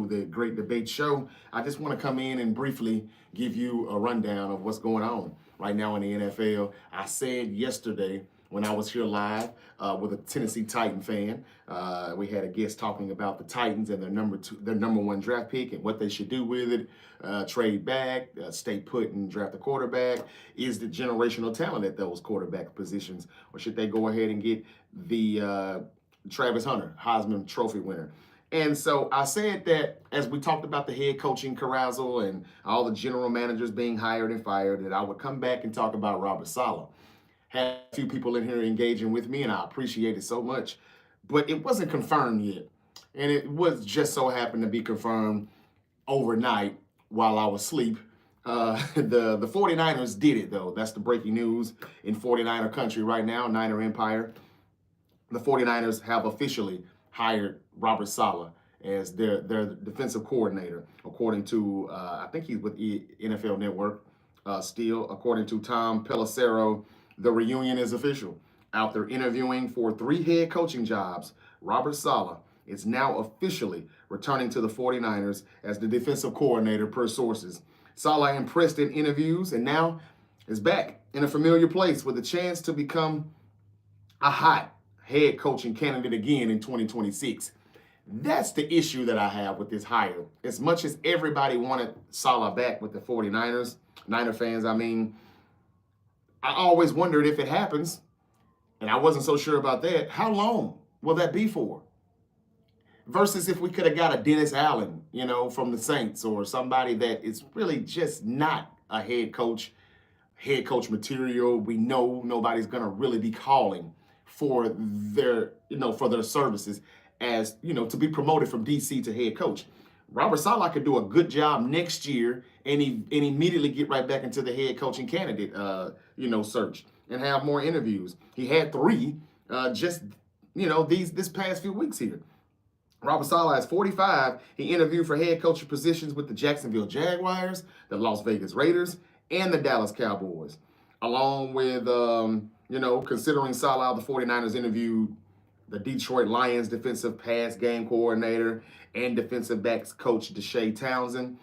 to the Great Debate Show. I just want to come in and briefly give you a rundown of what's going on right now in the NFL. I said yesterday when I was here live with a Tennessee Titan fan, we had a guest talking about the Titans and their number one draft pick and what they should do with it. Trade back, stay put and draft a quarterback. Is the generational talent at those quarterback positions, or should they go ahead and get the Travis Hunter, Heisman Trophy winner? And so I said that as we talked about the head coaching carousel and all the general managers being hired and fired, that I would come back and talk about Robert Saleh. Had a few people in here engaging with me, and I appreciate it so much. But it wasn't confirmed yet. And it was just so happened to be confirmed overnight while I was asleep. The 49ers did it, though. That's the breaking news in 49er country right now, Niner Empire. The 49ers have officially hired Robert Saleh as their defensive coordinator, according to, I think he's with NFL Network still. According to Tom Pelissero, the reunion is official. After interviewing for 3 head coaching jobs, Robert Saleh is now officially returning to the 49ers as the defensive coordinator per sources. Saleh impressed in interviews and now is back in a familiar place with a chance to become a hot head coaching candidate again in 2026. That's the issue that I have with this hire. As much as everybody wanted Saleh back with the 49ers, Niner fans, I mean, I always wondered if it happens, and I wasn't so sure about that, how long will that be for? Versus if we could have got a Dennis Allen, from the Saints, or somebody that is really just not a head coach material. We know nobody's going to really be calling for their services as, to be promoted from DC to head coach. Robert Saleh could do a good job next year and immediately get right back into the head coaching candidate, search and have more interviews. He had 3 this past few weeks here. Robert Saleh is 45. He interviewed for head coaching positions with the Jacksonville Jaguars, the Las Vegas Raiders, and the Dallas Cowboys. Along with, considering Saleh, the 49ers interviewed the Detroit Lions defensive pass game coordinator and defensive backs coach Deshae Townsend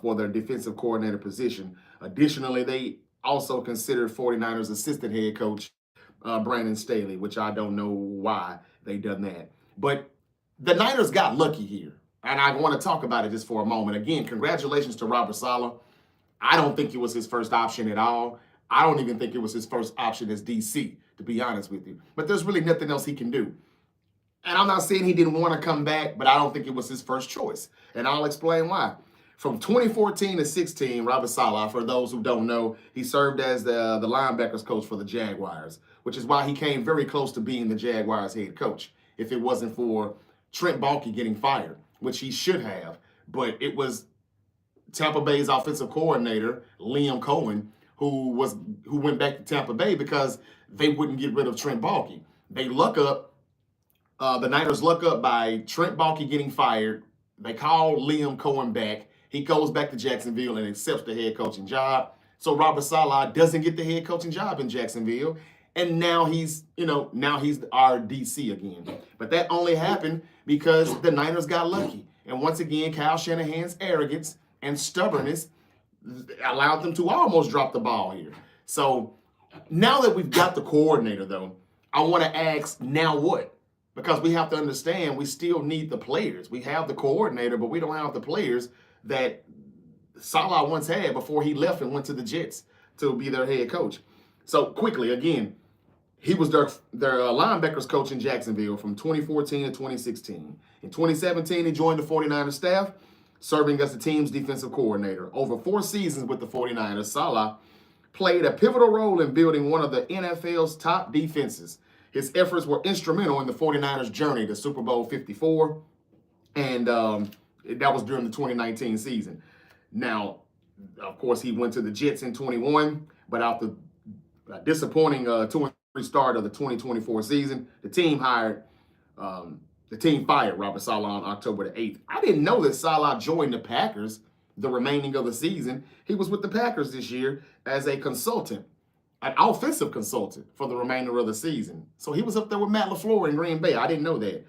for their defensive coordinator position. Additionally, they also considered 49ers assistant head coach Brandon Staley, which I don't know why they done that. But the Niners got lucky here, and I want to talk about it just for a moment. Again, congratulations to Robert Saleh. I don't think it was his first option at all. I don't even think it was his first option as DC, to be honest with you. But there's really nothing else he can do. And I'm not saying he didn't want to come back, but I don't think it was his first choice. And I'll explain why. From 2014 to 16, Robert Saleh, for those who don't know, he served as the linebackers coach for the Jaguars, which is why he came very close to being the Jaguars head coach. If it wasn't for Trent Baalke getting fired, which he should have, but it was Tampa Bay's offensive coordinator, Liam Cohen, who went back to Tampa Bay because they wouldn't get rid of Trent Baalke. The Niners luck up by Trent Baalke getting fired. They call Liam Cohen back. He goes back to Jacksonville and accepts the head coaching job. So Robert Saleh doesn't get the head coaching job in Jacksonville. And now he's our DC again. But that only happened because the Niners got lucky. And once again, Kyle Shanahan's arrogance and stubbornness allowed them to almost drop the ball here. So now that we've got the coordinator, though, I want to ask, now what? Because we have to understand we still need the players. We have the coordinator, but we don't have the players that Saleh once had before he left and went to the Jets to be their head coach. So quickly, again, he was their linebackers coach in Jacksonville from 2014 to 2016. In 2017, he joined the 49ers staff, serving as the team's defensive coordinator. Over 4 seasons with the 49ers, Saleh played a pivotal role in building one of the NFL's top defenses. His efforts were instrumental in the 49ers' journey to Super Bowl 54, and that was during the 2019 season. Now, of course, he went to the Jets in 21, but after a disappointing 2-3 start of the 2024 season, the team fired Robert Saleh on October the 8th. I didn't know that Saleh joined the Packers the remaining of the season. He was with the Packers this year as a consultant, an offensive consultant for the remainder of the season. So he was up there with Matt LaFleur in Green Bay. I didn't know that.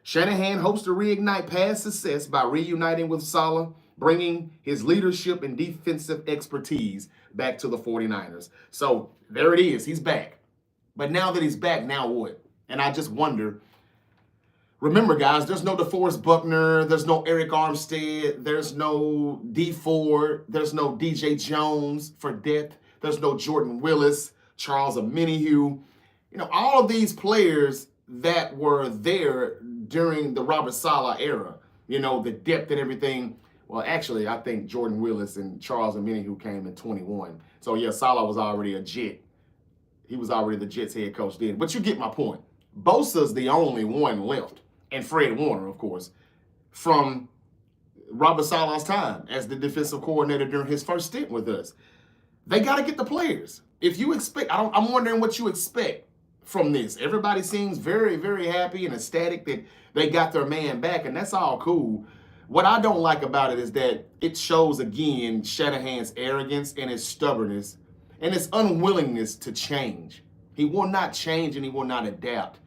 Shanahan hopes to reignite past success by reuniting with Salah, bringing his leadership and defensive expertise back to the 49ers. So there it is. He's back. But now that he's back, now what? And I just wonder. Remember, guys, there's no DeForest Buckner, there's no Eric Armstead, there's no D Ford, there's no DJ Jones for depth, there's no Jordan Willis, Charles Omenihu. All of these players that were there during the Robert Saleh era, the depth and everything. Well, actually, I think Jordan Willis and Charles Omenihu came in 21. So, yeah, Saleh was already a Jet. He was already the Jets head coach then. But you get my point. Bosa's the only one left, and Fred Warner, of course, from Robert Saleh's time as the defensive coordinator during his first stint with us. They got to get the players. If you expect, I'm wondering what you expect from this. Everybody seems very, very happy and ecstatic that they got their man back, and that's all cool. What I don't like about it is that it shows, again, Shanahan's arrogance and his stubbornness and his unwillingness to change. He will not change and he will not adapt.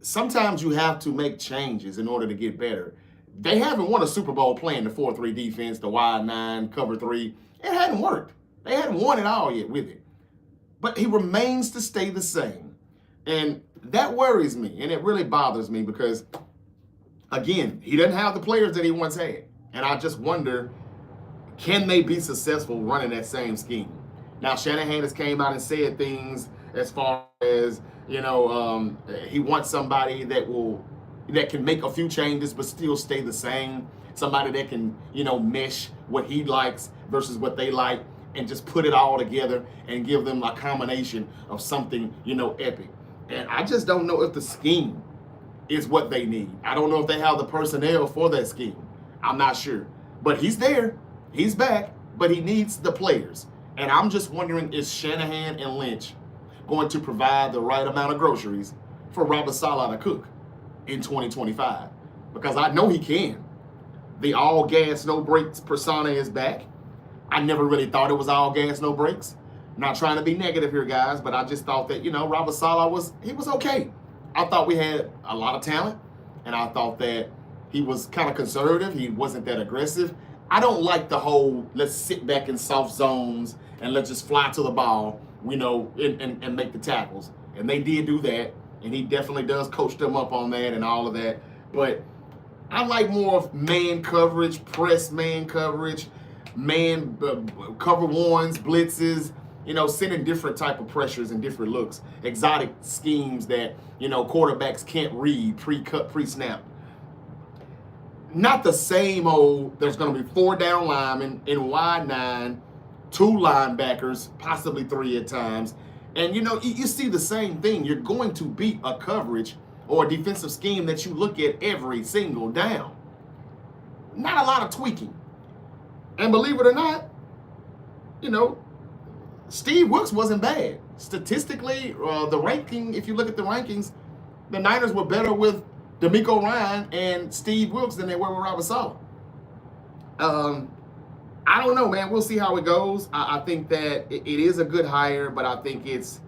Sometimes you have to make changes in order to get better. They haven't won a Super Bowl playing the 4-3 defense, the wide 9, cover 3. It hadn't worked. They hadn't won it all yet with it. But he remains to stay the same. And that worries me, and it really bothers me because, again, he doesn't have the players that he once had. And I just wonder, can they be successful running that same scheme? Now, Shanahan has came out and said things as far as, he wants somebody that can make a few changes but still stay the same. Somebody that can, mesh what he likes versus what they like and just put it all together and give them a combination of something, epic. And I just don't know if the scheme is what they need. I don't know if they have the personnel for that scheme. I'm not sure. But he's there. He's back. But he needs the players. And I'm just wondering, is Shanahan and Lynch going to provide the right amount of groceries for Robert Saleh to cook in 2025? Because I know he can. The all gas, no brakes persona is back. I never really thought it was all gas, no brakes. Not trying to be negative here, guys, but I just thought that, Robert Saleh was okay. I thought we had a lot of talent, and I thought that he was kind of conservative. He wasn't that aggressive. I don't like the whole let's sit back in soft zones and let's just fly to the ball, and make the tackles. And they did do that, and he definitely does coach them up on that and all of that. But I like more of man coverage, press man coverage, man cover ones, blitzes, sending different type of pressures and different looks, exotic schemes that, quarterbacks can't read pre-cut, pre-snap. Not the same old, there's going to be 4 down linemen in wide 9, 2 linebackers, possibly 3 at times. And, you see the same thing. You're going to beat a coverage or a defensive scheme that you look at every single down. Not a lot of tweaking. And believe it or not, Steve Wilks wasn't bad. Statistically, the ranking, if you look at the rankings, the Niners were better with DeMeco Ryan and Steve Wilks than they were with Robert Saleh. I don't know, man. We'll see how it goes. I think that it is a good hire, but I think it's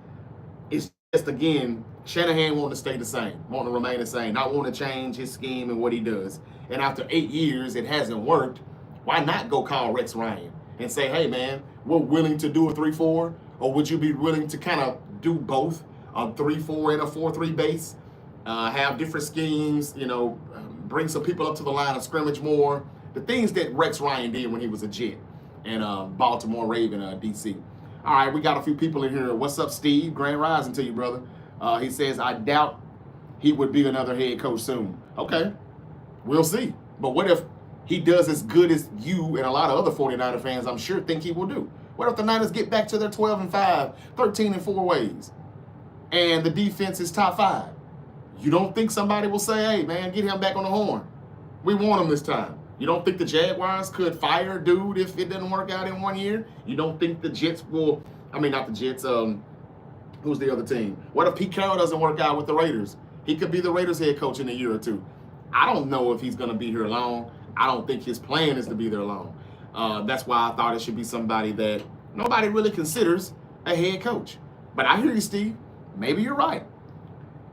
just, again, Shanahan wanting to stay the same, wanting to remain the same, not wanting to change his scheme and what he does. And after 8 years, it hasn't worked. Why not go call Rex Ryan and say, hey, man, we're willing to do a 3-4, or would you be willing to kind of do both, a 3-4 and a 4-3 base, have different schemes, bring some people up to the line of scrimmage more, the things that Rex Ryan did when he was a Jet and Baltimore Raven, DC. All right, we got a few people in here. What's up, Steve? Grand rising to you, brother. He says, I doubt he would be another head coach soon. Okay, we'll see. But what if he does as good as you and a lot of other 49er fans, I'm sure, think he will do? What if the Niners get back to their 12-5, 13-4 ways, and the defense is top 5? You don't think somebody will say, hey, man, get him back on the horn? We want him this time. You don't think the Jaguars could fire dude if it doesn't work out in 1 year? You don't think the Jets will, not the Jets, who's the other team? What if Pete Carroll doesn't work out with the Raiders? He could be the Raiders head coach in a year or two. I don't know if he's going to be here long. I don't think his plan is to be there long. That's why I thought it should be somebody that nobody really considers a head coach. But I hear you, Steve. Maybe you're right.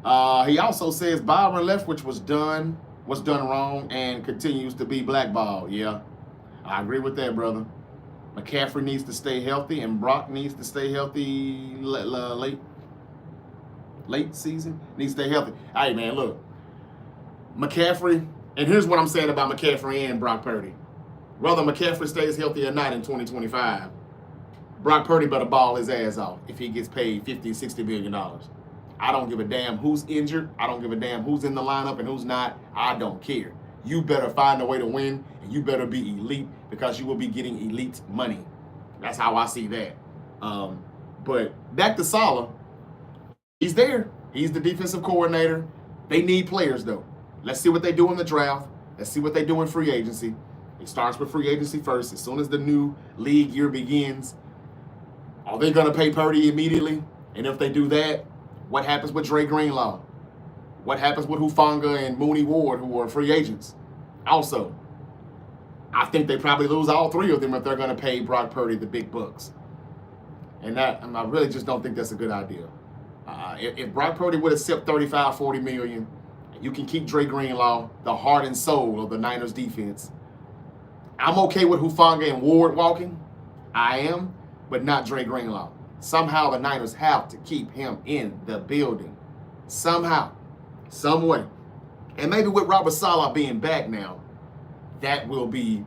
He also says Byron Leftwich was done wrong and continues to be blackballed. Yeah, I agree with that, brother. McCaffrey needs to stay healthy, and Brock needs to stay healthy late season. Needs to stay healthy. Hey, man, look. McCaffrey, and here's what I'm saying about McCaffrey and Brock Purdy. Whether McCaffrey stays healthy or not in 2025, Brock Purdy better ball his ass off if he gets paid $50, $60 million. I don't give a damn who's injured. I don't give a damn who's in the lineup and who's not. I don't care. You better find a way to win, and you better be elite because you will be getting elite money. That's how I see that. But back to Salah. He's there. He's the defensive coordinator. They need players, though. Let's see what they do in the draft. Let's see what they do in free agency. It starts with free agency first. As soon as the new league year begins, are they going to pay Purdy immediately? And if they do that, what happens with Dre Greenlaw? What happens with Hufanga and Mooney Ward, who are free agents? Also, I think they probably lose all three of them if they're going to pay Brock Purdy the big bucks. And I really just don't think that's a good idea. If Brock Purdy would accept $35, $40 million, you can keep Dre Greenlaw, the heart and soul of the Niners defense. I'm okay with Hufanga and Ward walking. I am, but not Dre Greenlaw. Somehow the Niners have to keep him in the building. Somehow, some way. And maybe with Robert Saleh being back now, that will be,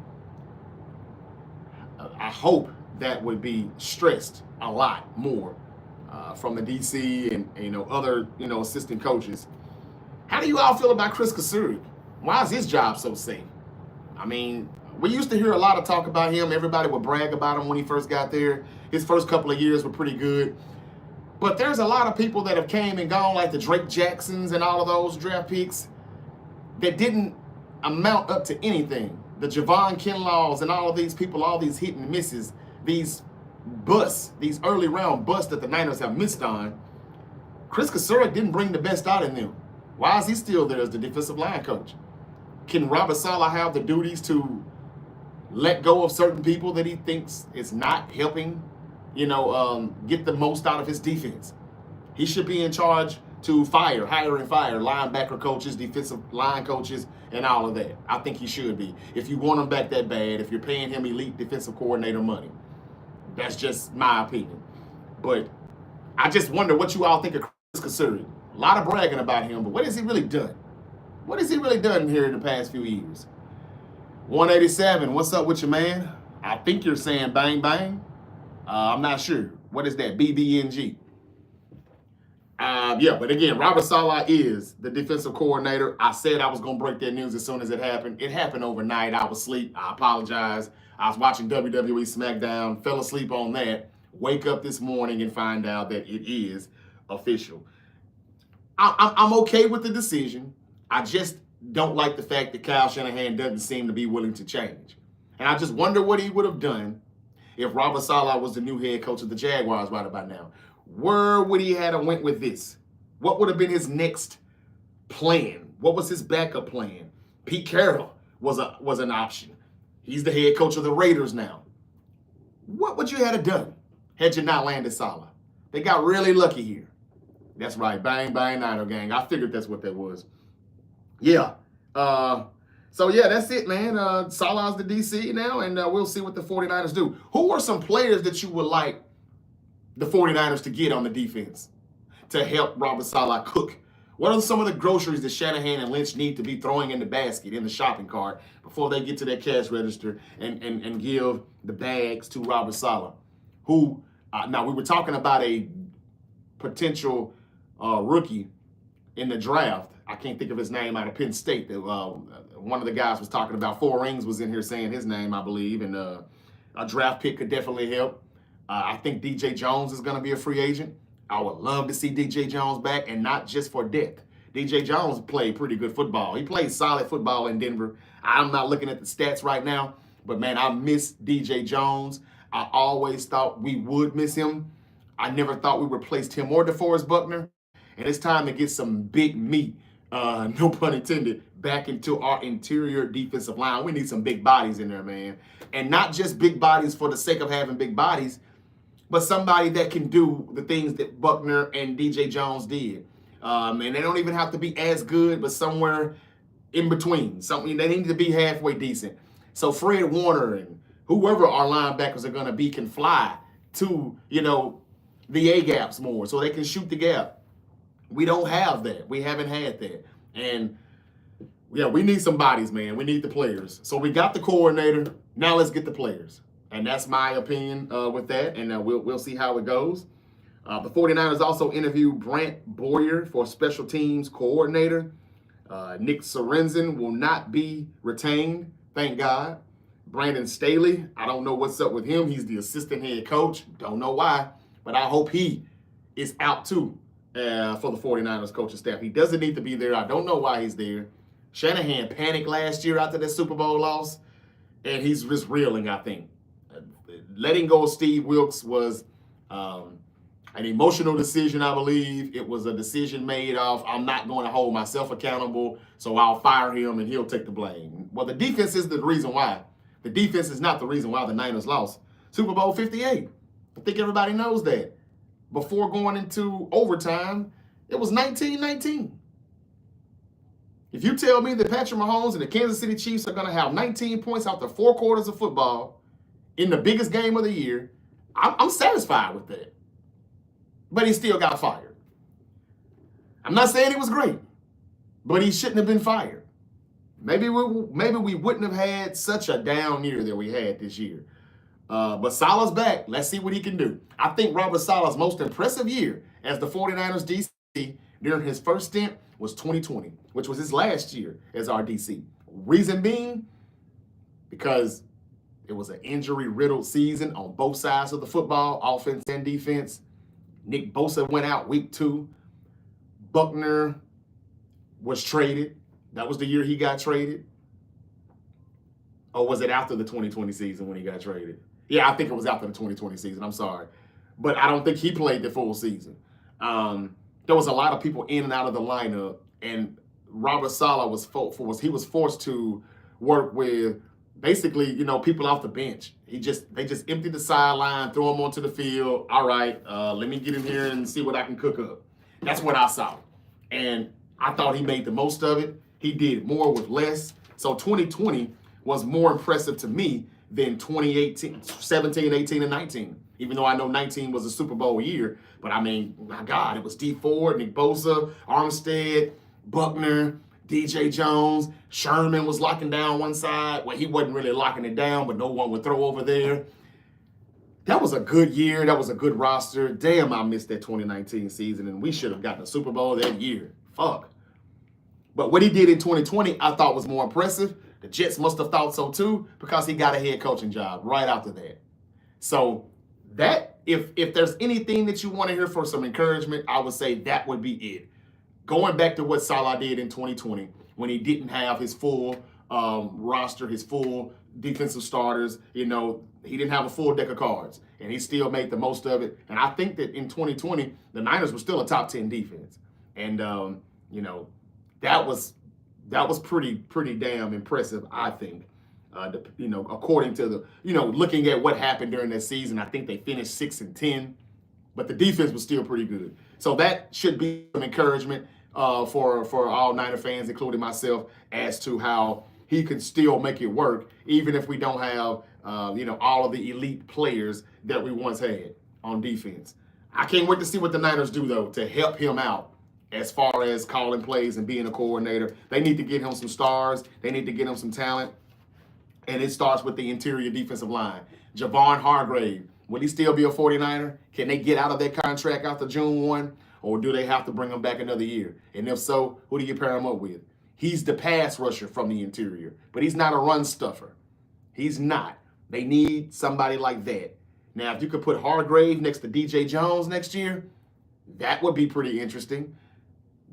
I hope that would be stressed a lot more from the DC and other assistant coaches. How do you all feel about Chris Kasuri? Why is his job so safe? I mean, we used to hear a lot of talk about him. Everybody would brag about him when he first got there. His first couple of years were pretty good. But there's a lot of people that have came and gone, like the Drake Jacksons and all of those draft picks, that didn't amount up to anything. The Javon Kinlaws and all of these people, all these hit and misses, these busts, these early round busts that the Niners have missed on. Chris Kasuri didn't bring the best out in them. Why is he still there as the defensive line coach? Can Robert Saleh have the duties to let go of certain people that he thinks is not helping, get the most out of his defense? He should be in charge to hire and fire linebacker coaches, defensive line coaches, and all of that. I think he should be. If you want him back that bad, if you're paying him elite defensive coordinator money. That's just my opinion. But I just wonder what you all think of Chris Kasuri. A lot of bragging about him, but what has he really done? What has he really done here in the past few years? 187, what's up with you, man? I think you're saying bang, bang. I'm not sure. What is that? BBNG. Yeah, but again, Robert Saleh is the defensive coordinator. I said I was going to break that news as soon as it happened. It happened overnight. I was asleep. I apologize. I was watching WWE SmackDown, fell asleep on that. Wake up this morning and find out that it is official. I'm okay with the decision. I just don't like the fact that Kyle Shanahan doesn't seem to be willing to change. And I just wonder what he would have done if Robert Saleh was the new head coach of the Jaguars right about now. Where would he have went with this? What would have been his next plan? What was his backup plan? Pete Carroll was an option. He's the head coach of the Raiders now. What would you have done had you not landed Saleh? They got really lucky here. That's right. Bang, bang, Niner gang. I figured that's what that was. Yeah. So, yeah, that's it, man. Saleh's the DC now, and we'll see what the 49ers do. Who are some players that you would like the 49ers to get on the defense to help Robert Saleh cook? What are some of the groceries that Shanahan and Lynch need to be throwing in the basket, in the shopping cart, before they get to that cash register and give the bags to Robert Saleh? Who, now we were talking about a potential rookie in the draft. I can't think of his name, out of Penn State. One of the guys was talking about. Four Rings was in here saying his name, I believe, and a draft pick could definitely help. I think DJ Jones is going to be a free agent. I would love to see DJ Jones back, and not just for depth. DJ Jones played pretty good football. He played solid football in Denver. I'm not looking at the stats right now, but, man, I miss DJ Jones. I always thought we would miss him. I never thought we replaced him or DeForest Buckner. And it's time to get some big meat, no pun intended, back into our interior defensive line. We need some big bodies in there, man. And not just big bodies for the sake of having big bodies, but somebody that can do the things that Buckner and DJ Jones did. And they don't even have to be as good, but somewhere in between. Something they need to be halfway decent. So Fred Warner and whoever our linebackers are going to be can fly to, the A-gaps more so they can shoot the gap. We don't have that. We haven't had that. And yeah, we need some bodies, man. We need the players. So we got the coordinator. Now let's get the players. And that's my opinion with that. And we'll see how it goes. The 49ers also interviewed Brant Boyer for special teams coordinator. Nick Sorensen will not be retained, thank God. Brandon Staley, I don't know what's up with him. He's the assistant head coach. Don't know why, but I hope he is out too for the 49ers coaching staff. He doesn't need to be there. I don't know why he's there. Shanahan panicked last year after that Super Bowl loss, and he's just reeling, I think. Letting go of Steve Wilks was an emotional decision, I believe. It was a decision made of, I'm not going to hold myself accountable, so I'll fire him and he'll take the blame. Well, the defense is the reason why. The defense is not the reason why the Niners lost Super Bowl 58. I think everybody knows that. Before going into overtime, it was 19-19. If you tell me that Patrick Mahomes and the Kansas City Chiefs are going to have 19 points after 4 quarters of football in the biggest game of the year, I'm satisfied with that. But he still got fired. I'm not saying he was great, but he shouldn't have been fired. Maybe we wouldn't have had such a down year that we had this year. But Saleh's back. Let's see what he can do. I think Robert Saleh's most impressive year as the 49ers DC during his first stint was 2020, which was his last year as our DC. Reason being, because it was an injury-riddled season on both sides of the football, offense and defense. Nick Bosa went out week 2. Buckner was traded. That was the year he got traded. Or was it after the 2020 season when he got traded? Yeah, I think it was after the 2020 season. I'm sorry. But I don't think he played the full season. There was a lot of people in and out of the lineup, and Robert Saleh was forced to work with basically, people off the bench. They just emptied the sideline, threw them onto the field. All right, let me get in here and see what I can cook up. That's what I saw. And I thought he made the most of it. He did more with less. So 2020 was more impressive to me than 2018, 17, 18, and 19. Even though I know 19 was a Super Bowl year. But I mean, my God, it was D Ford, Nick Bosa, Armstead, Buckner, DJ Jones. Sherman was locking down one side. Well, he wasn't really locking it down, but no one would throw over there. That was a good year. That was a good roster. Damn, I missed that 2019 season, and we should have gotten a Super Bowl that year. Fuck. But what he did in 2020, I thought was more impressive. The Jets must have thought so too, because he got a head coaching job right after that. So that, if there's anything that you want to hear for some encouragement, I would say that would be it. Going back to what Salah did in 2020, when he didn't have his full roster, his full defensive starters, he didn't have a full deck of cards, and he still made the most of it. And I think that in 2020, the Niners were still a top 10 defense. And, that was pretty damn impressive, I think. According to the, looking at what happened during that season, I think they finished 6-10, but the defense was still pretty good. So that should be some encouragement for all Niner fans, including myself, as to how he can still make it work, even if we don't have, all of the elite players that we once had on defense. I can't wait to see what the Niners do, though, to help him out as far as calling plays and being a coordinator. They need to get him some stars. They need to get him some talent. And it starts with the interior defensive line. Javon Hargrave, will he still be a 49er? Can they get out of that contract after June 1? Or do they have to bring him back another year? And if so, who do you pair him up with? He's the pass rusher from the interior, but he's not a run stuffer. He's not. They need somebody like that. Now, if you could put Hargrave next to DJ Jones next year, that would be pretty interesting.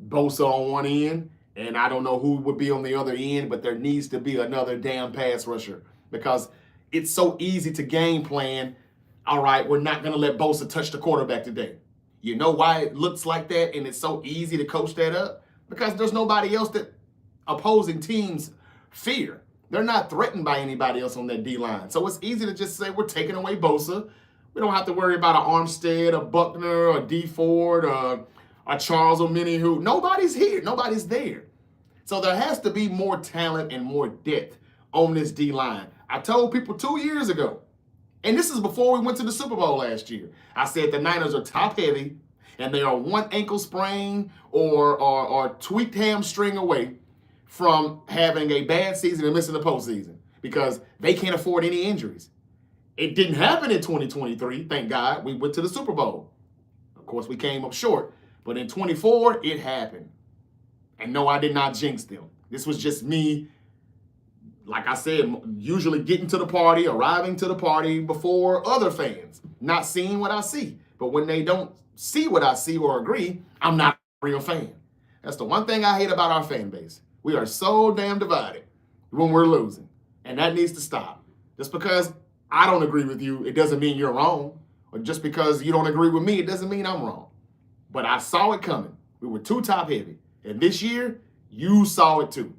Bosa on one end, and I don't know who would be on the other end, but there needs to be another damn pass rusher, because it's so easy to game plan. All right, we're not going to let Bosa touch the quarterback today. You know why it looks like that and it's so easy to coach that up? Because there's nobody else that opposing teams fear. They're not threatened by anybody else on that D-line. So it's easy to just say we're taking away Bosa. We don't have to worry about an Armstead, a Buckner, a D Ford, a Charles Omenihu. Nobody's here. Nobody's there. So there has to be more talent and more depth on this D-line. I told people 2 years ago, and this is before we went to the Super Bowl last year, I said the Niners are top heavy and they are one ankle sprain or tweaked hamstring away from having a bad season and missing the postseason because they can't afford any injuries. It didn't happen in 2023, thank God. We went to the Super Bowl. Of course, we came up short, but in 24, it happened. And no, I did not jinx them. This was just me, like I said, usually getting to the party, arriving to the party before other fans, not seeing what I see. But when they don't see what I see or agree, I'm not a real fan. That's the one thing I hate about our fan base. We are so damn divided when we're losing. And that needs to stop. Just because I don't agree with you, it doesn't mean you're wrong. Or just because you don't agree with me, it doesn't mean I'm wrong. But I saw it coming. We were too top heavy. And this year, you saw it too.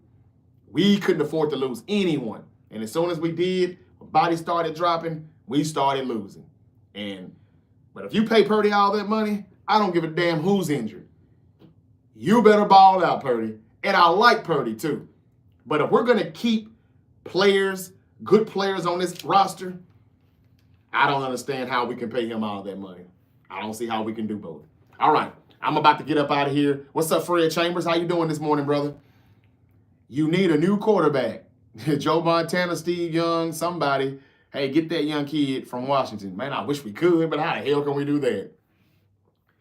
We couldn't afford to lose anyone. And as soon as we did, bodies started dropping, we started losing. But if you pay Purdy all that money, I don't give a damn who's injured. You better ball out, Purdy. And I like Purdy too. But if we're going to keep players, good players on this roster, I don't understand how we can pay him all that money. I don't see how we can do both. All right. I'm about to get up out of here. What's up, Fred Chambers? How you doing this morning, brother? You need a new quarterback. Joe Montana, Steve Young, somebody. Hey, get that young kid from Washington. Man, I wish we could, but how the hell can we do that?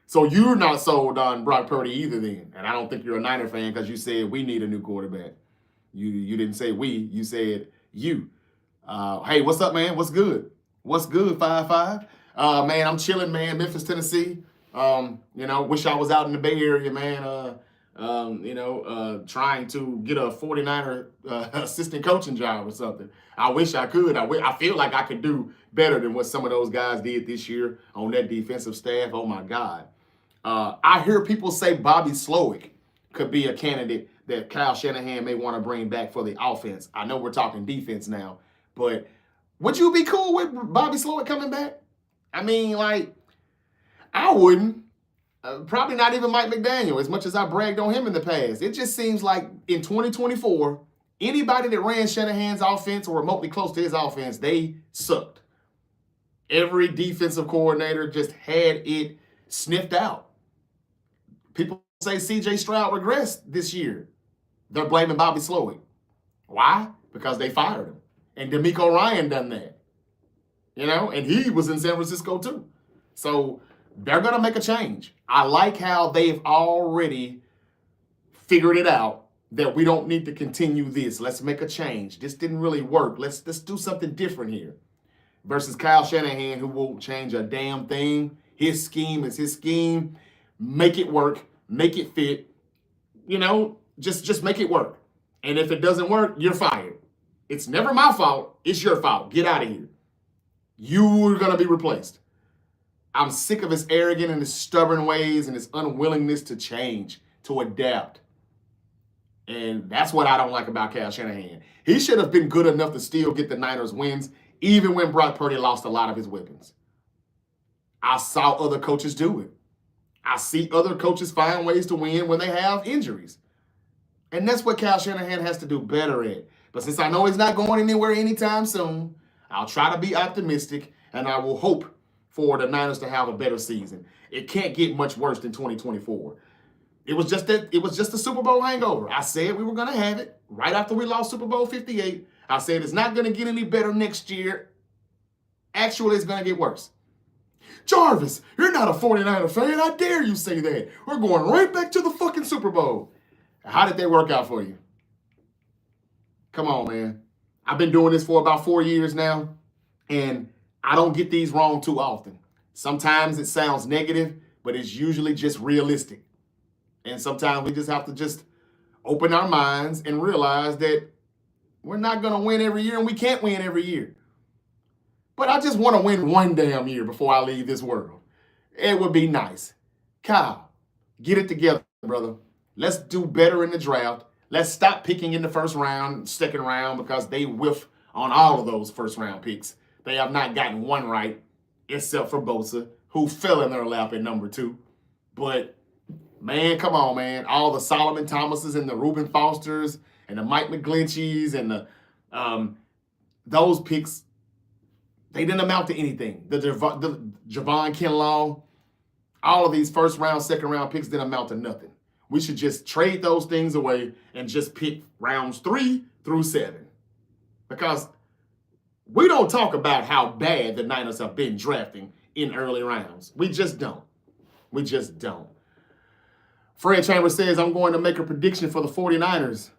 So you're not sold on Brock Purdy either then. And I don't think you're a Niner fan because you said we need a new quarterback. You didn't say we. You said you. Hey, what's up, man? What's good? What's good, 5-5? Man, I'm chilling, man. Memphis, Tennessee. Wish I was out in the Bay Area, man, trying to get a 49er assistant coaching job or something. I wish I could. I feel like I could do better than what some of those guys did this year on that defensive staff. Oh, my God. I hear people say Bobby Slowick could be a candidate that Kyle Shanahan may want to bring back for the offense. I know we're talking defense now, but would you be cool with Bobby Slowick coming back? I mean, I wouldn't. Probably not even Mike McDaniel, as much as I bragged on him in the past. It just seems like in 2024, anybody that ran Shanahan's offense or remotely close to his offense, they sucked. Every defensive coordinator just had it sniffed out. People say C.J. Stroud regressed this year. They're blaming Bobby Slowick. Why? Because they fired him. And DeMeco Ryan done that. And he was in San Francisco too. So they're going to make a change. I like how they've already figured it out that we don't need to continue this. Let's make a change. This didn't really work. Let's do something different here. Versus Kyle Shanahan, who won't change a damn thing. His scheme is his scheme. Make it work. Make it fit. Just make it work. And if it doesn't work, you're fired. It's never my fault. It's your fault. Get out of here. You're going to be replaced. I'm sick of his arrogant and his stubborn ways and his unwillingness to change, to adapt. And that's what I don't like about Kyle Shanahan. He should have been good enough to still get the Niners wins, even when Brock Purdy lost a lot of his weapons. I saw other coaches do it. I see other coaches find ways to win when they have injuries. And that's what Kyle Shanahan has to do better at. But since I know he's not going anywhere anytime soon, I'll try to be optimistic, and I will hope for the Niners to have a better season. It can't get much worse than 2024. It was just a Super Bowl hangover. I said we were going to have it right after we lost Super Bowl 58. I said it's not going to get any better next year. Actually, it's going to get worse. Jarvis, you're not a 49er fan. I dare you say that. We're going right back to the fucking Super Bowl. How did that work out for you? Come on, man. I've been doing this for about 4 years now, and I don't get these wrong too often. Sometimes it sounds negative, but it's usually just realistic. And sometimes we just have to just open our minds and realize that we're not going to win every year, and we can't win every year. But I just want to win one damn year before I leave this world. It would be nice. Kyle, get it together, brother. Let's do better in the draft. Let's stop picking in the first round, second round, because they whiff on all of those first round picks. They have not gotten one right, except for Bosa, who fell in their lap at number 2. But Man, come on, man. All the Solomon Thomases and the Reuben Fosters and the Mike McGlincheys and the those picks, they didn't amount to anything. The Javon Kinlaw, all of these first round, second round picks didn't amount to nothing. We should just trade those things away and just pick rounds 3 through 7. Because we don't talk about how bad the Niners have been drafting in early rounds. We just don't. We just don't. Fred Chambers says, I'm going to make a prediction for the 49ers.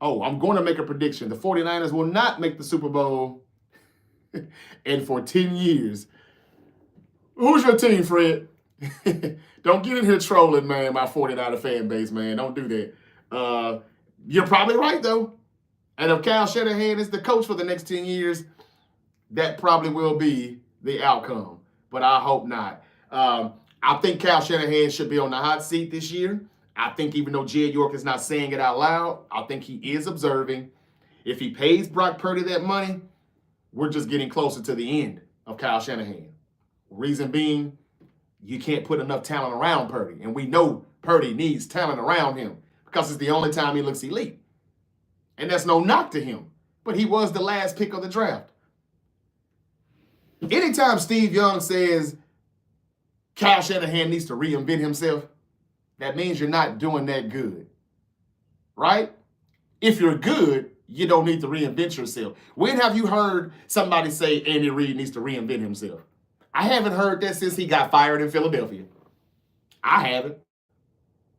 Oh, I'm going to make a prediction. The 49ers will not make the Super Bowl and for 10 years. Who's your team, Fred? Don't get in here trolling, man, my 49er fan base, man. Don't do that. You're probably right, though. And if Kyle Shanahan is the coach for the next 10 years, that probably will be the outcome. But I hope not. I think Kyle Shanahan should be on the hot seat this year. I think even though Jed York is not saying it out loud, I think he is observing. If he pays Brock Purdy that money, we're just getting closer to the end of Kyle Shanahan. Reason being, you can't put enough talent around Purdy. And we know Purdy needs talent around him because it's the only time he looks elite. And that's no knock to him. But he was the last pick of the draft. Anytime Steve Young says Kyle Shanahan needs to reinvent himself, that means you're not doing that good. Right? If you're good, you don't need to reinvent yourself. When have you heard somebody say Andy Reid needs to reinvent himself? I haven't heard that since he got fired in Philadelphia. I haven't.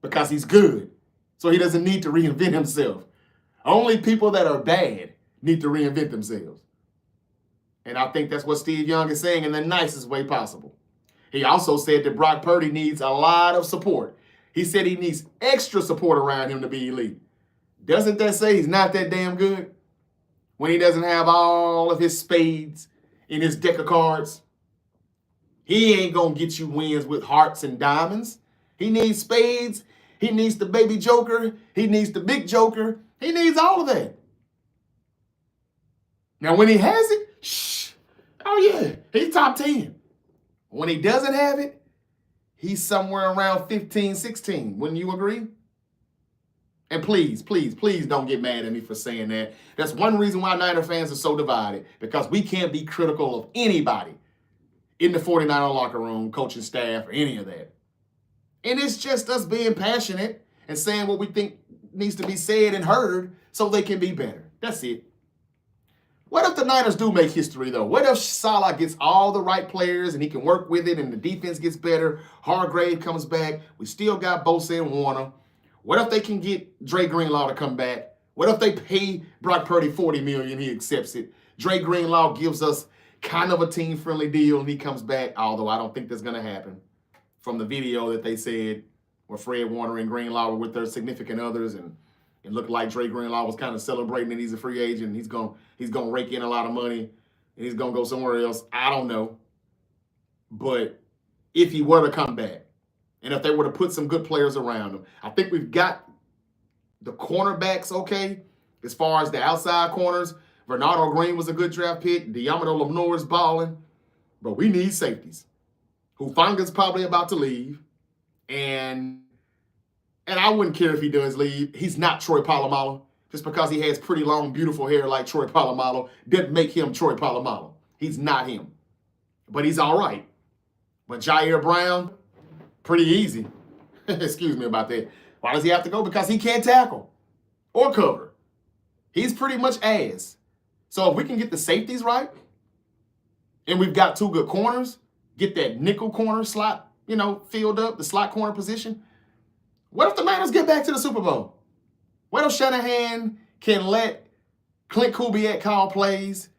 Because he's good. So he doesn't need to reinvent himself. Only people that are bad need to reinvent themselves. And I think that's what Steve Young is saying in the nicest way possible. He also said that Brock Purdy needs a lot of support. He said he needs extra support around him to be elite. Doesn't that say he's not that damn good? When he doesn't have all of his spades in his deck of cards? He ain't going to get you wins with hearts and diamonds. He needs spades. He needs the baby joker. He needs the big joker. He needs all of that. Now, when he has it, oh yeah, he's top 10. When he doesn't have it, he's somewhere around 15, 16. Wouldn't you agree? And please, please, please don't get mad at me for saying that. That's one reason why Niner fans are so divided, because we can't be critical of anybody in the 49er locker room, coaching staff, or any of that. And it's just us being passionate and saying what we think needs to be said and heard so they can be better. That's it. What if the Niners do make history, though? What if Salah gets all the right players and he can work with it and the defense gets better? Hargrave comes back. We still got Bosa and Warner. What if they can get Dre Greenlaw to come back? What if they pay Brock Purdy $40 million, he accepts it? Dre Greenlaw gives us kind of a team-friendly deal and he comes back, although I don't think that's going to happen. From the video that they said where Fred Warner and Greenlaw were with their significant others, and it looked like Dre Greenlaw was kind of celebrating that he's a free agent and he's gonna rake in a lot of money and he's gonna go somewhere else. I don't know. But if he were to come back, and if they were to put some good players around him, I think we've got the cornerbacks okay. As far as the outside corners, Bernardo Green was a good draft pick. Diamado Lenoir's balling. But we need safeties. Hufanga's probably about to leave. And I wouldn't care if he does leave. He's not Troy Polamalu. Just because he has pretty long, beautiful hair like Troy Polamalu didn't make him Troy Polamalu. He's not him. But he's all right. But Jair Brown, pretty easy. Excuse me about that. Why does he have to go? Because he can't tackle or cover. He's pretty much ass. So if we can get the safeties right, and we've got two good corners, get that nickel corner slot, filled up, the slot corner position. What if the Niners get back to the Super Bowl? What if Shanahan can let Clint Kubiak call plays?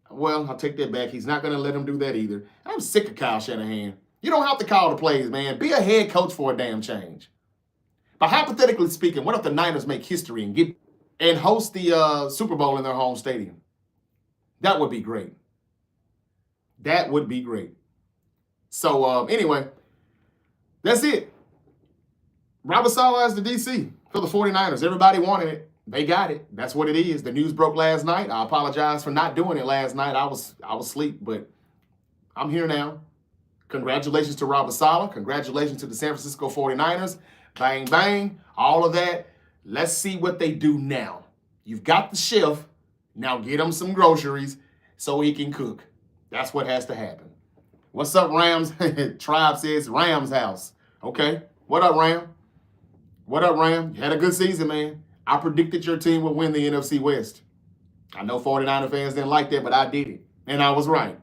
Well, I'll take that back. He's not going to let him do that either. I'm sick of Kyle Shanahan. You don't have to call the plays, man. Be a head coach for a damn change. But hypothetically speaking, what if the Niners make history and host the Super Bowl in their home stadium? That would be great. That would be great. So anyway, that's it. Robert Saleh is the DC for the 49ers. Everybody wanted it. They got it. That's what it is. The news broke last night. I apologize for not doing it last night. I was asleep, but I'm here now. Congratulations to Robert Saleh. Congratulations to the San Francisco 49ers. Bang, bang, all of that. Let's see what they do now. You've got the chef. Now get him some groceries so he can cook. That's what has to happen. What's up, Rams? Tribe says Rams house. Okay. What up, Ram? What up, Ram? You had a good season, man. I predicted your team would win the NFC West. I know 49er fans didn't like that, but I did it. And I was right.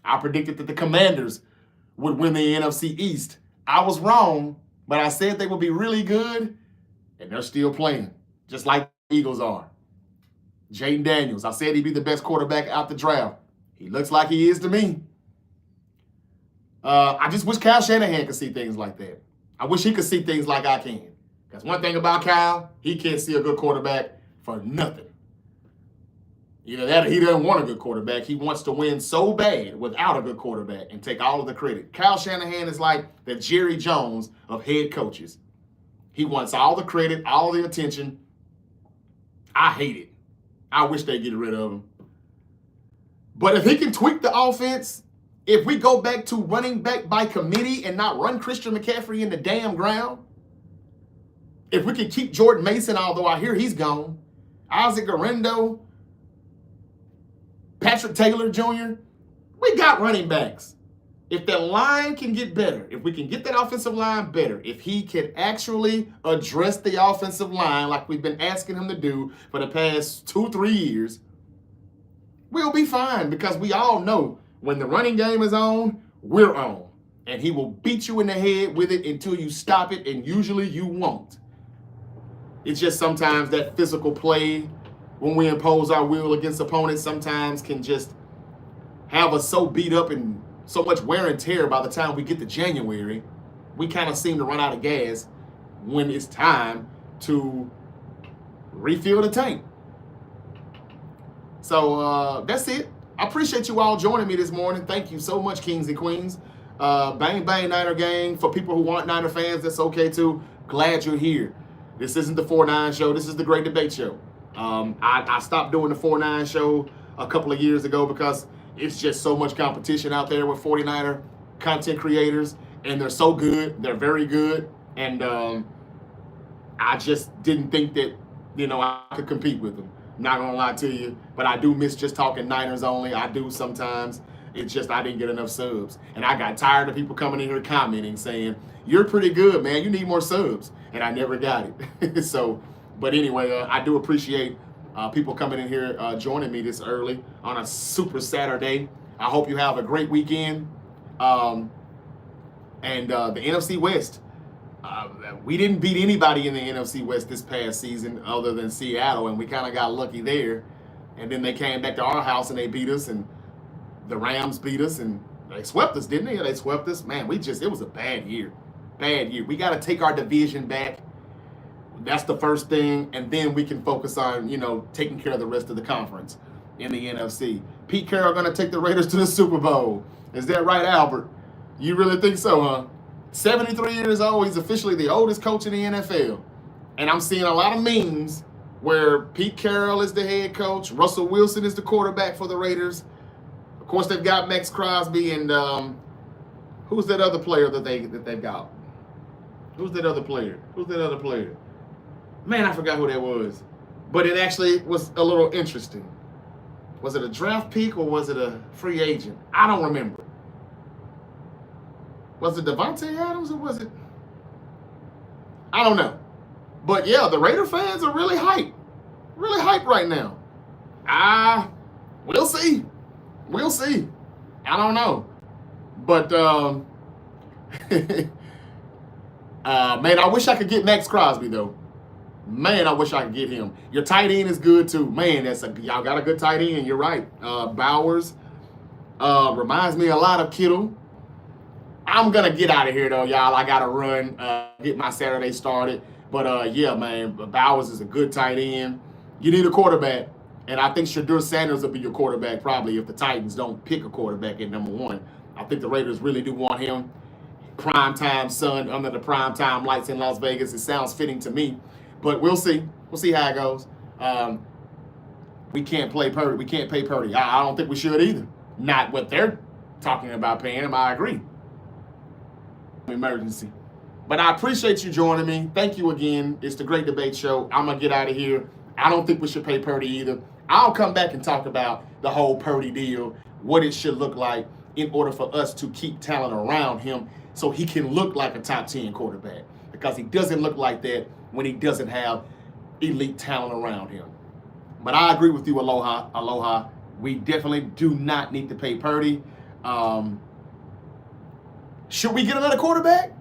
I predicted that the Commanders would win the NFC East. I was wrong, but I said they would be really good, and they're still playing, just like the Eagles are. Jaden Daniels, I said he'd be the best quarterback out the draft. He looks like he is to me. I just wish Kyle Shanahan could see things like that. I wish he could see things like I can. Because one thing about Kyle, he can't see a good quarterback for nothing. Either that or he doesn't want a good quarterback. He wants to win so bad without a good quarterback and take all of the credit. Kyle Shanahan is like the Jerry Jones of head coaches. He wants all the credit, all the attention. I hate it. I wish they'd get rid of him. But if he can tweak the offense, if we go back to running back by committee and not run Christian McCaffrey in the damn ground, if we can keep Jordan Mason, although I hear he's gone, Isaac Garendo, Patrick Taylor Jr., we got running backs. If the line can get better, if we can get that offensive line better, if he can actually address the offensive line like we've been asking him to do for the past 2-3 years, we'll be fine because we all know when the running game is on, we're on. And he will beat you in the head with it until you stop it, and usually you won't. It's just sometimes that physical play when we impose our will against opponents sometimes can just have us so beat up and so much wear and tear by the time we get to January, we kind of seem to run out of gas when it's time to refill the tank. So that's it. I appreciate you all joining me this morning. Thank you so much, Kings and Queens. Bang, bang, Niner gang. For people who aren't Niner fans, that's okay too. Glad you're here. This isn't the 4-9 show. This is the Great Debate Show. I stopped doing the 4-9 show a couple of years ago because it's just so much competition out there with 49er content creators, and they're so good. They're very good. And I just didn't think that, I could compete with them. Not going to lie to you, but I do miss just talking Niners only. I do sometimes. It's just I didn't get enough subs. And I got tired of people coming in here commenting saying, you're pretty good, man. You need more subs. And I never got it. So, but anyway, I do appreciate people coming in here joining me this early on a super Saturday. I hope you have a great weekend. And the NFC West, we didn't beat anybody in the NFC West this past season other than Seattle, and we kind of got lucky there. And then they came back to our house and they beat us, and the Rams beat us, and they swept us, didn't they? Yeah, they swept us. Man, it was a bad year. Bad year. We got to take our division back. That's the first thing, and then we can focus on, taking care of the rest of the conference in the NFC. Pete Carroll going to take the Raiders to the Super Bowl. Is that right, Albert? You really think so, huh? 73 years old. He's officially the oldest coach in the NFL. And I'm seeing a lot of memes where Pete Carroll is the head coach. Russell Wilson is the quarterback for the Raiders. Of course, they've got Max Crosby and who's that other player that they've got? Who's that other player? Man, I forgot who that was. But it actually was a little interesting. Was it a draft pick or was it a free agent? I don't remember. Was it Devontae Adams or was it? I don't know. But yeah, the Raider fans are really hyped. Really hyped right now. We'll see. We'll see. I don't know. But, man, I wish I could get Max Crosby, though. Man, I wish I could get him. Your tight end is good, too. Man, y'all got a good tight end. You're right. Bowers reminds me a lot of Kittle. I'm going to get out of here, though, y'all. I got to run, get my Saturday started. But, yeah, man, Bowers is a good tight end. You need a quarterback. And I think Shadur Sanders will be your quarterback probably if the Titans don't pick a quarterback at number one. I think the Raiders really do want him. Primetime sun under the primetime lights in Las Vegas. It sounds fitting to me. But we'll see. We'll see how it goes. We can't play Purdy. We can't pay Purdy. I don't think we should either. Not what they're talking about paying him. I agree. emergency. But I appreciate you joining me. Thank you again. It's the Great Debate Show. I'm going to get out of here. I don't think we should pay Purdy either. I'll come back and talk about the whole Purdy deal, what it should look like in order for us to keep talent around him so he can look like a top 10 quarterback. Because he doesn't look like that when he doesn't have elite talent around him. But I agree with you, Aloha. We definitely do not need to pay Purdy. Should we get another quarterback?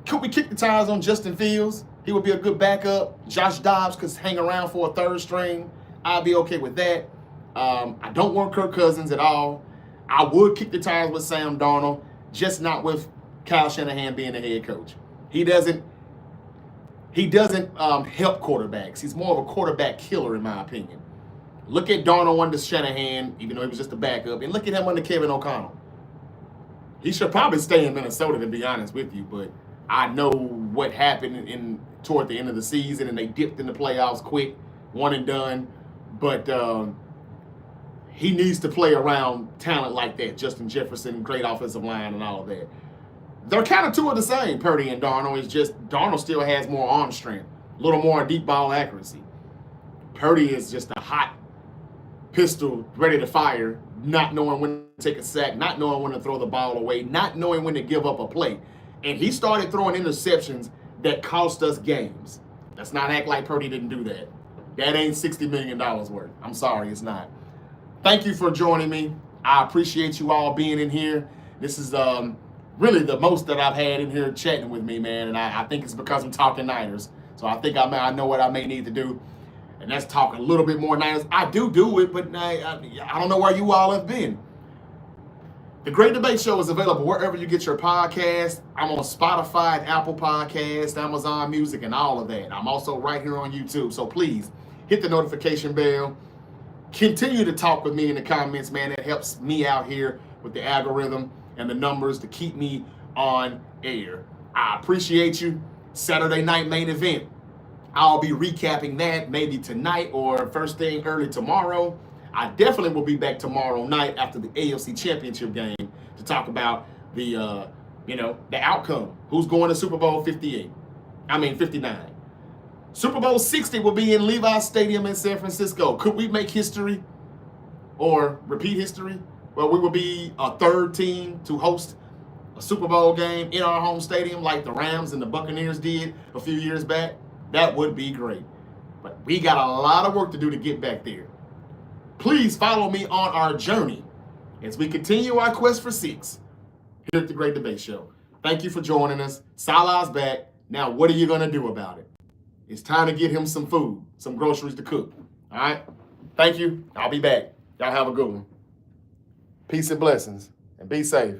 Could we kick the tires on Justin Fields? He would be a good backup. Josh Dobbs could hang around for a third string. I'd be okay with that. I don't want Kirk Cousins at all. I would kick the tires with Sam Darnold, just not with Kyle Shanahan being the head coach. He doesn't help quarterbacks. He's more of a quarterback killer, in my opinion. Look at Darnold under Shanahan, even though he was just a backup, and look at him under Kevin O'Connell. He should probably stay in Minnesota, to be honest with you, but I know what happened toward the end of the season, and they dipped in the playoffs quick, one and done. But he needs to play around talent like that. Justin Jefferson, great offensive line, and all of that. They're kind of two of the same, Purdy and Darnold. It's just Darnold still has more arm strength, a little more deep ball accuracy. Purdy is just a hot pistol ready to fire, not knowing when to take a sack, not knowing when to throw the ball away, not knowing when to give up a play. And he started throwing interceptions that cost us games. Let's not act like Purdy didn't do that. That ain't $60 million worth. I'm sorry, it's not. Thank you for joining me. I appreciate you all being in here. This is really the most that I've had in here chatting with me, man. And I think it's because I'm talking Niners. So I think I know what I may need to do. And that's talking a little bit more Niners. I do it, but I don't know where you all have been. The Great Debate Show is available wherever you get your podcast. I'm on Spotify, Apple Podcasts, Amazon Music, and all of that. I'm also right here on YouTube. So please hit the notification bell. Continue to talk with me in the comments, man. It helps me out here with the algorithm and the numbers to keep me on air. I appreciate you. Saturday night main event. I'll be recapping that maybe tonight or first thing early tomorrow. I definitely will be back tomorrow night after the AFC Championship game to talk about the outcome. Who's going to Super Bowl 59. Super Bowl 60 will be in Levi Stadium in San Francisco. Could we make history or repeat history? Well, we will be a third team to host a Super Bowl game in our home stadium like the Rams and the Buccaneers did a few years back. That would be great. But we got a lot of work to do to get back there. Please follow me on our journey as we continue our quest for 6 here at the Great Debate Show. Thank you for joining us. Salah's back. Now, what are you going to do about it? It's time to get him some food, some groceries to cook. All right? Thank you. I'll be back. Y'all have a good one. Peace and blessings, and be safe.